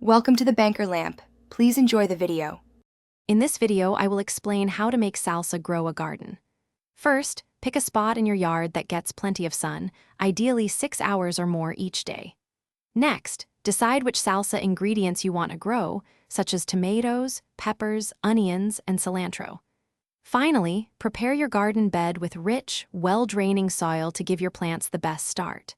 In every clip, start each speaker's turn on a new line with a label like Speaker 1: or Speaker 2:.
Speaker 1: Welcome to the Banker Lamp. Please enjoy the video.
Speaker 2: In this video, I will explain how to make salsa grow a garden. First, pick a spot in your yard that gets plenty of sun, ideally 6 hours or more each day. Next, decide which salsa ingredients you want to grow, such as tomatoes, peppers, onions, and cilantro. Finally, prepare your garden bed with rich, well-draining soil to give your plants the best start.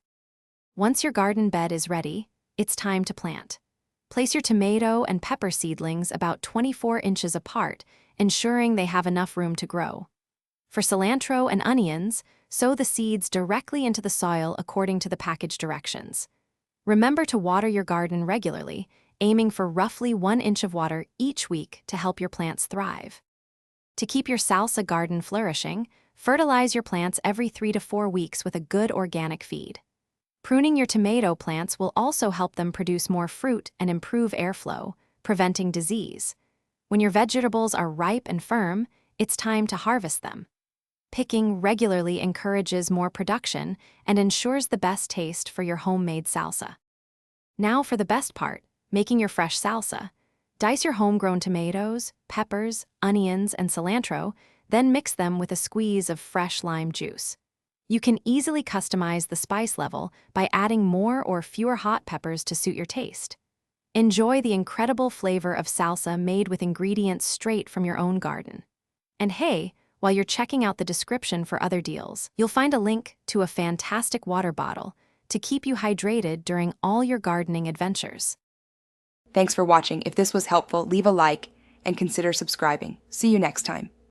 Speaker 2: Once your garden bed is ready, it's time to plant. Place your tomato and pepper seedlings about 24 inches apart, ensuring they have enough room to grow. For cilantro and onions, sow the seeds directly into the soil according to the package directions. Remember to water your garden regularly, aiming for roughly 1 inch of water each week to help your plants thrive. To keep your salsa garden flourishing, fertilize your plants every 3 to 4 weeks with a good organic feed. Pruning your tomato plants will also help them produce more fruit and improve airflow, preventing disease. When your vegetables are ripe and firm, it's time to harvest them. Picking regularly encourages more production and ensures the best taste for your homemade salsa. Now for the best part, making your fresh salsa. Dice your homegrown tomatoes, peppers, onions, and cilantro, then mix them with a squeeze of fresh lime juice. You can easily customize the spice level by adding more or fewer hot peppers to suit your taste. Enjoy the incredible flavor of salsa made with ingredients straight from your own garden. And hey, while you're checking out the description for other deals, you'll find a link to a fantastic water bottle to keep you hydrated during all your gardening adventures.
Speaker 1: Thanks for watching. If this was helpful, leave a like and consider subscribing. See you next time.